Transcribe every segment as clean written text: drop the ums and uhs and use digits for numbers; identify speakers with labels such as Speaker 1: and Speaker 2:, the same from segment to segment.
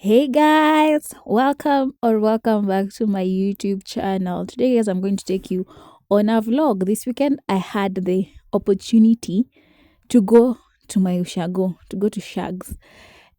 Speaker 1: Hey guys, welcome back to my YouTube channel. Today, guys, I'm going to take you on a vlog. This weekend, I had the opportunity to go to my ushago, to go to Shags.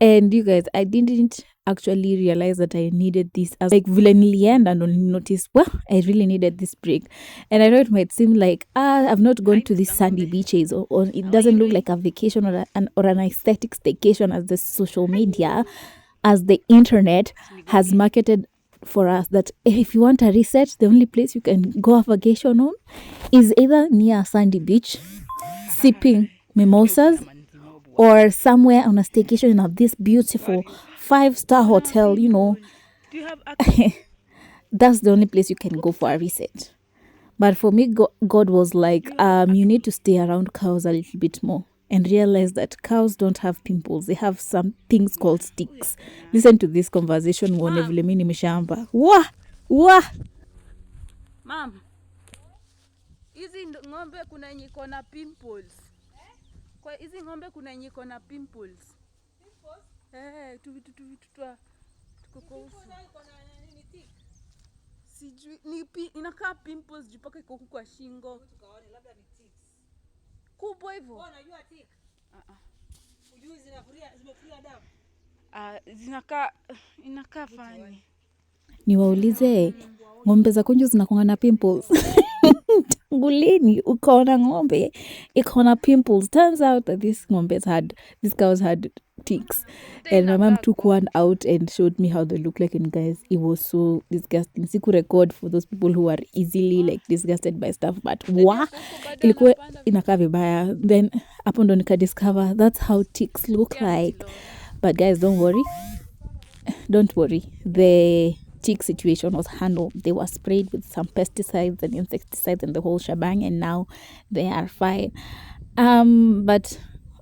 Speaker 1: And you guys, I didn't actually realize that I needed this as like villainly and only noticed, well, I really needed this break. And I know it might seem like I've not gone to these sandy beaches or it doesn't look like a vacation or an aesthetic staycation as the social media, as the internet has marketed for us, that if you want a reset, the only place you can go have vacation on is either near a sandy beach, sipping mimosas, or somewhere on a staycation in this beautiful 5-star hotel. That's the only place you can go for a reset. But for me, God was like, you need to stay around cows a little bit more and realize that cows don't have pimples. They have some things called sticks. Listen to this conversation. Wah!
Speaker 2: Mom, hizi ng'ombe kuna yenye iko na pimples. Kwa hizi ng'ombe kuna yenye iko na pimples. Pimples? Tu vitu tuko kwa uso. Sijui inakaa pimples juu paka iko huku kwa shingo. Tukaone labda ni ticks. Kubwa hivyo. Unajua tick? Ujui zimefuria damu. Inakaa fani.
Speaker 1: Niwaulize, ng'ombe za kunju zinakuanga na pimples? Tangulini ukaona ng'ombe iko na pimples. Turns out that these cows had ticks, and my mom took one out and showed me how they look like, and guys, it was so disgusting. Siku record for those people who are easily like disgusted by stuff, but ilikuwa inakaa vibaya. Then hapo ndo nikadiscover that's how ticks look like. But guys, don't worry, the tick situation was handled. They were sprayed with some pesticides and insecticides and the whole shebang, and now they are fine. But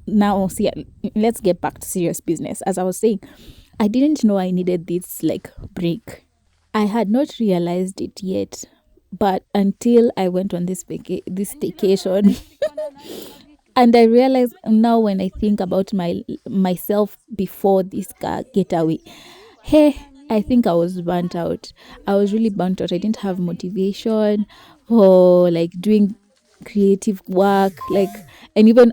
Speaker 1: now, see, let's get back to serious business. As I was saying, I didn't know I needed this like break. I had not realized it yet, but until I went on this vacation and I realized now, when I think about myself before this getaway, hey, I think I was burnt out. I was really burnt out. I didn't have motivation for like doing creative work, and even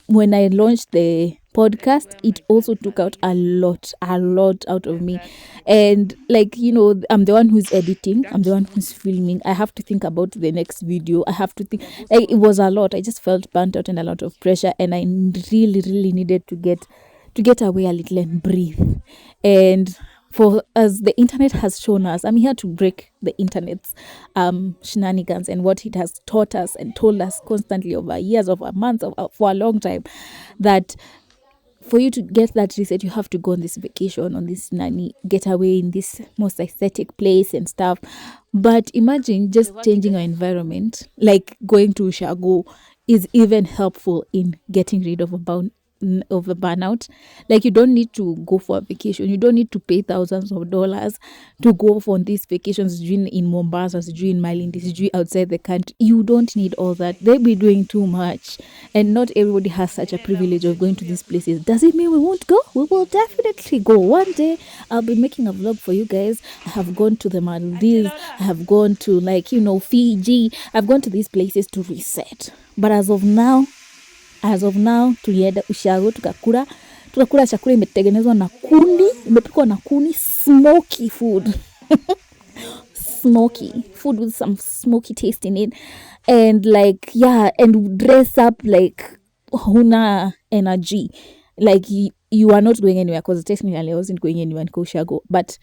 Speaker 1: when I launched the podcast, it also took out a lot out of me. And I'm the one who's editing, I'm the one who's filming. I have to think about the next video. I have to think, like, it was a lot. I just felt burnt out and a lot of pressure, and I really needed to get away a little and breathe. And as the internet has shown us, I'm here to break the internet's shenanigans and what it has taught us and told us constantly over years, over months, for a long time, that for you to get that reset, you have to go on this vacation, on this get away in this most aesthetic place and stuff. But imagine just changing your environment, like going to Ushago is even helpful in getting rid of a burnout. Like, you don't need to go for a vacation, you don't need to pay thousands of dollars to go on these vacations in Mombasa, in Malindi, outside the country. You don't need all that. They'll be doing too much, and not everybody has such a privilege of going to these places. Does it mean we won't go? We will definitely go. One day I'll be making a vlog for you guys. I have gone to the Maldives, I have gone to Fiji. I've gone to these places to reset. But as of now tulienda Ushago, tukakula chakula imetengenezwa na kuni, imepikwa na kuni, smoky food with some smoky taste in it, and and dress up like huna energy, like you are not going anywhere, because technically I wasn't going anywhere in Ushago, but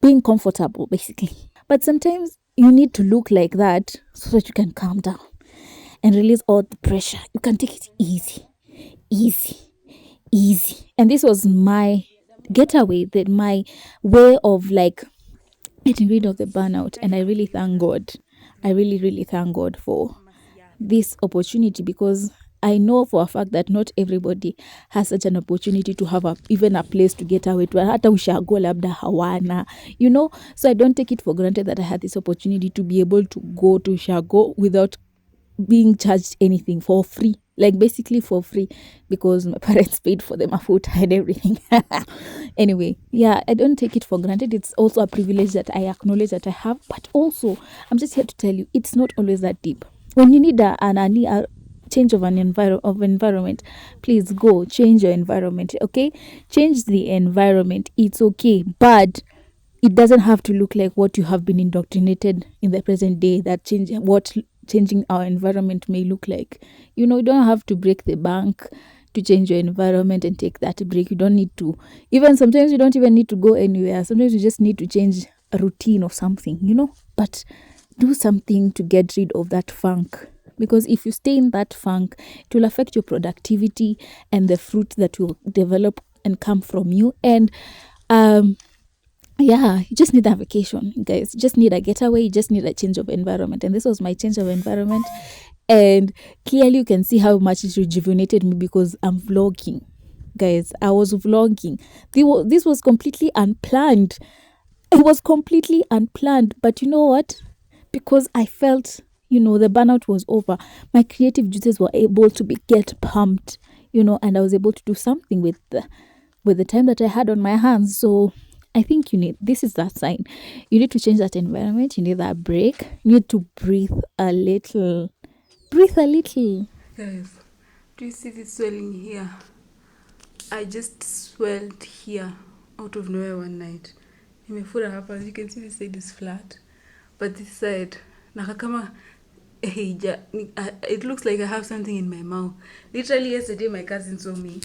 Speaker 1: being comfortable basically. But sometimes you need to look like that so that you can calm down and release all the pressure. You can take it easy. And this was my getaway, my way of like getting rid of the burnout. And I really thank God. I really thank God for this opportunity, because I know for a fact that not everybody has such an opportunity to have even a place to get away to. Hata Ushago labda hawana, so I don't take it for granted that I had this opportunity to be able to go to Ushago without being charged anything for free, like basically for free, because my parents paid for them a food and everything. Anyway, yeah, I don't take it for granted. It's also a privilege that I acknowledge that I have, but also I'm just here to tell you it's not always that deep. When you need a change of environment, please go change your environment. Okay, change the environment. It's okay, but it doesn't have to look like what you have been indoctrinated in the present day, that changing our environment may look like. You don't have to break the bank to change your environment and take that break. You don't need to. Even sometimes you don't even need to go anywhere. Sometimes you just need to change a routine or something, but do something to get rid of that funk, because if you stay in that funk, it will affect your productivity and the fruit that will develop and come from you. And yeah, you just need a vacation, guys. You just need a getaway. You just need a change of environment. And this was my change of environment. And clearly you can see how much it rejuvenated me, because I'm vlogging. Guys, I was vlogging. This was completely unplanned. It was completely unplanned. But you know what? Because I felt, the burnout was over. My creative juices were able to get pumped, and I was able to do something with the time that I had on my hands. So I think this is that sign. You need to change that environment. You need that break. You need to breathe a little. Breathe a little.
Speaker 2: Guys, do you see this swelling here? I just swelled here out of nowhere one night. Nimefura hapa. As you can see, this side is flat, but this side nakakama it looks like I have something in my mouth. Literally yesterday my cousin saw me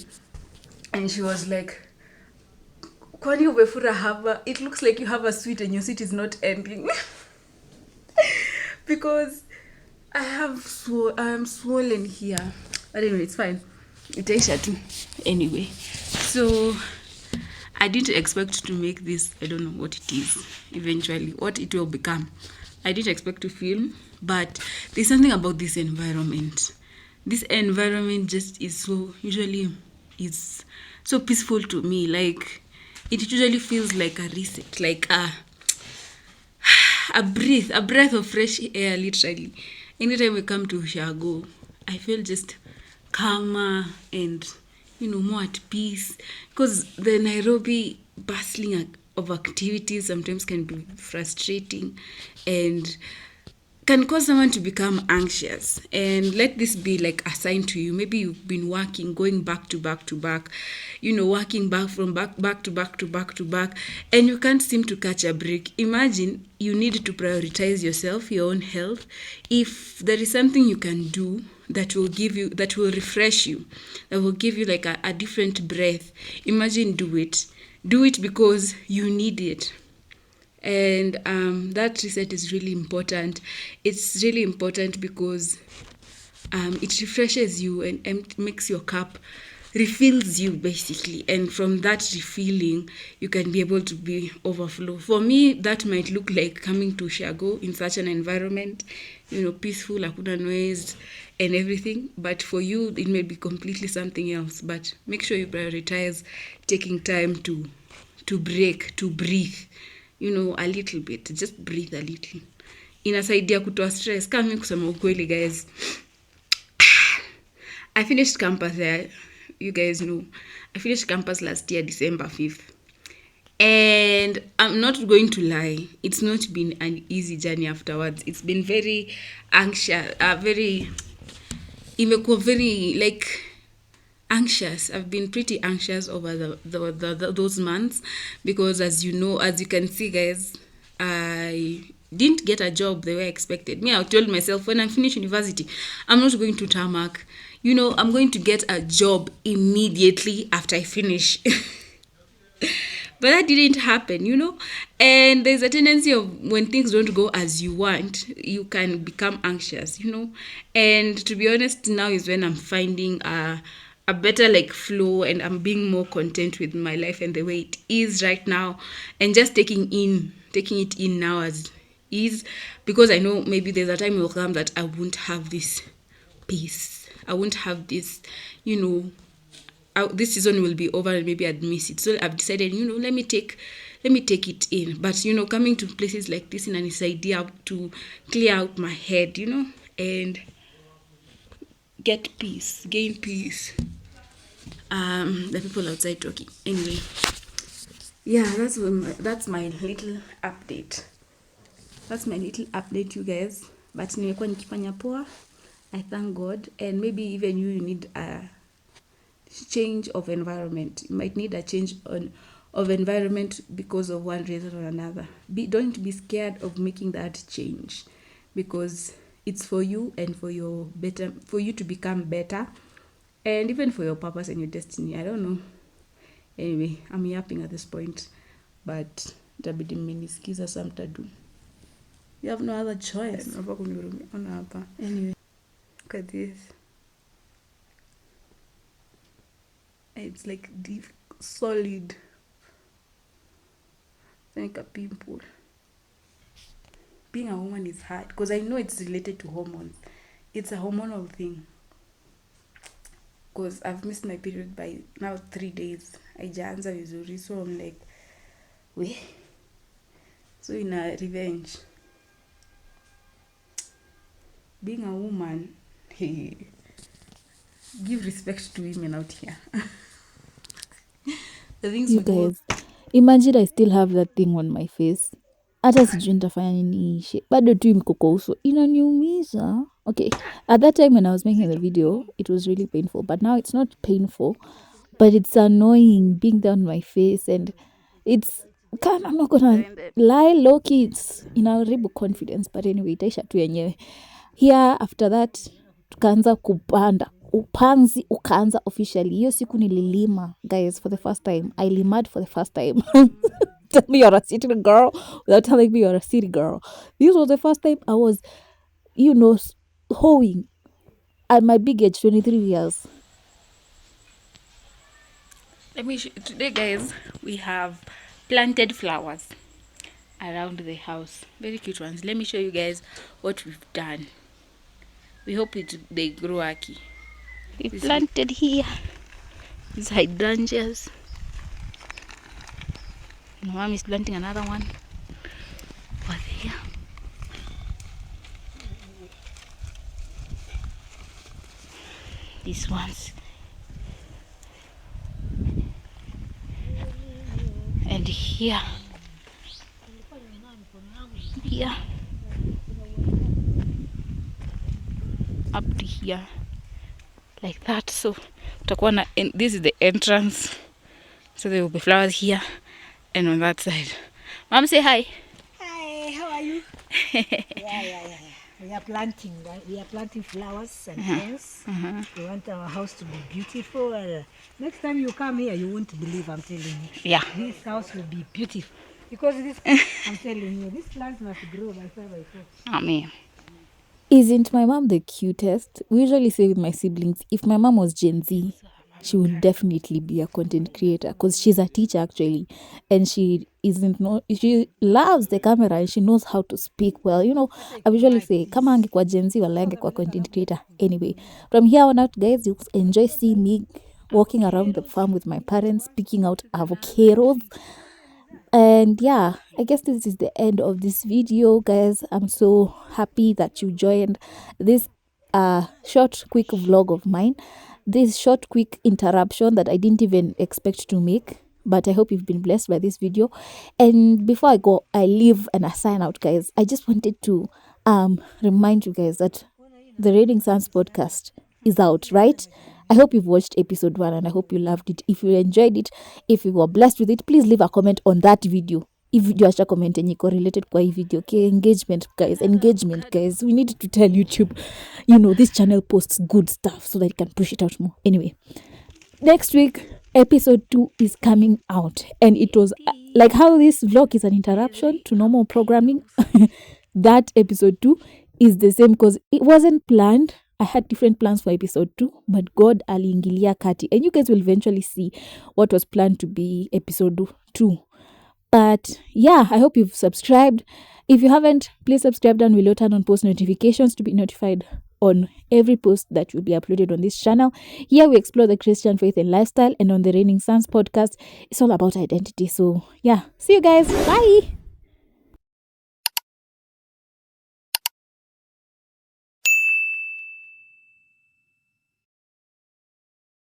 Speaker 2: and she was like, kwani umefura hapa? It looks like you have a sweet and your sweet is not ending. Because I am swollen here. But anyway, it's fine. Itaisha too. Anyway, so I didn't expect to make this. I don't know what it is eventually, what it will become. I didn't expect to film, but there's something about this environment. This environment just is it's so peaceful to me. Like, it usually feels like a reset, like a breath of fresh air, literally. Anytime we come to Ushago, I feel just calmer and, more at peace. Because the Nairobi bustling of activities sometimes can be frustrating and can cause someone to become anxious. And let this be like a sign to you. Maybe you've been working, going back to back to back, working back to back, and you can't seem to catch a break. Imagine you need to prioritize yourself, your own health. If there is something you can do that will refresh you, that will give you like a different breath, imagine do it because you need it. And that reset is really important. It's really important because it refreshes you and makes your cup, refills you basically, and from that refilling you can be able to be overflow. For me, that might look like coming to Shago in such an environment, peaceful, hakuna noise and everything. But for you it may be completely something else. But make sure you prioritize taking time to break, to breathe, a little bit. Just breathe a little. Inasaidia kutoa stress. Kama mimi kusema ukweli, guys, I finished campus there. You guys know, I finished campus last year, December 5th. And I'm not going to lie, it's not been an easy journey afterwards. It's been very anxious, imekuwa very like anxious. I've been pretty anxious over those months because, as you can see, guys, I didn't get a job the way I expected. I told myself when I finish university, I'm not going to tarmac. I'm going to get a job immediately after I finish. But that didn't happen, and there's a tendency of when things don't go as you want, you can become anxious, and to be honest, now is when I'm finding a better like flow, and I'm being more content with my life and the way it is right now, and just taking it in now as is, because I know maybe there's a time will come that I won't have this peace. I won't have this, this season will be over and maybe I'd miss it. So I've decided, let me take it in. But, coming to places like this in an idea to clear out my head, and get peace, gain peace. The people outside talking. Anyway, yeah, that's my little update. That's my little update, you guys. But nimekuwa nikifanya poa. I thank God, and maybe even you need a change of environment. You might need a change of environment because of one reason or another. Don't be scared of making that change, because it's for you and for you to become better, and even for your purpose and your destiny. I don't know. Anyway, I'm yapping at this point, but itabidi mmenisikiza, some mtadu. You have no other choice. Anyway, look at this. It's like deep, solid, like a pimple. Being a woman is hard, because I know it's related to hormones. It's a hormonal thing, because I've missed my period by now 3 days. Haijaanza vizuri, so I'm like, we. So in a revenge, being a woman, give respect to women out here. The things
Speaker 1: You guys, imagine I still have that thing on my face. Hata sijui nitafanya nini ishe. Bado tu imko kwa uso. Inaniumiza. Okay, at that time when I was making the video, it was really painful. But now it's not painful, but it's annoying being there on my face. And it's kind, I'm not gonna lie, low key, it's inaharibu confidence. But anyway, itaisha tu yenyewe. Here, after that, tukaanza kupanda. Upanzi ukaanza officially. Hiyo siku nililima, guys, for the first time. I limed for the first time. Tell me you're a city girl without telling me you're a city girl. This was the first time I was, hoeing at my big age, 23 years.
Speaker 2: Let me today, guys, we have planted flowers around the house. Very cute ones. Let me show you guys what we've done. We hope they grow aki. We planted here these hydrangeas. My mom is planting another one over there. These ones. And here. Here. Up to here. Like that. So this is the entrance. So there will be flowers here and on that side. Mom, say hi.
Speaker 3: Hi, how are you? Yeah. We are planting flowers and things. We want our house to be beautiful. Next time you come here, you won't believe, I'm telling you.
Speaker 2: Yeah.
Speaker 3: This house will be beautiful. Because I'm telling you, these plants must grow by 4 by 4.
Speaker 2: Amen.
Speaker 1: Isn't my mom the cutest? We usually say with my siblings, if my mom was Gen Z, she would definitely be a content creator, because she's a teacher actually, and she loves the camera and she knows how to speak well. I usually say, kama angekuwa Gen Z wala angekuwa content creator. Anyway, from here on out, guys, you enjoy seeing me walking around the farm with my parents, picking out avocados. And yeah, I guess this is the end of this video, guys. I'm so happy that you joined this short quick vlog of mine, this short quick interruption that I didn't even expect to make, but I hope you've been blessed by this video. And before I leave and I sign out, guys, I just wanted to remind you guys that the Raining Suns podcast is out, right? I hope you've watched episode 1 and I hope you loved it. If you enjoyed it, if you were blessed with it, please leave a comment on that video. If you are comment and you correlated kwa hii video, okay? Engagement, guys. We need to tell YouTube, this channel posts good stuff so that it can push it out more. Anyway, next week, episode 2 is coming out. And it was like how this vlog is an interruption to normal programming. That episode 2 is the same, because it wasn't planned. I had different plans for episode 2, but God aliingilia kati. And you guys will eventually see what was planned to be episode 2. But yeah, I hope you've subscribed. If you haven't, please subscribe down below, turn on post notifications to be notified on every post that will be uploaded on this channel. Here we explore the Christian faith and lifestyle, and on the Raining Suns podcast, it's all about identity. So yeah, see you guys. Bye.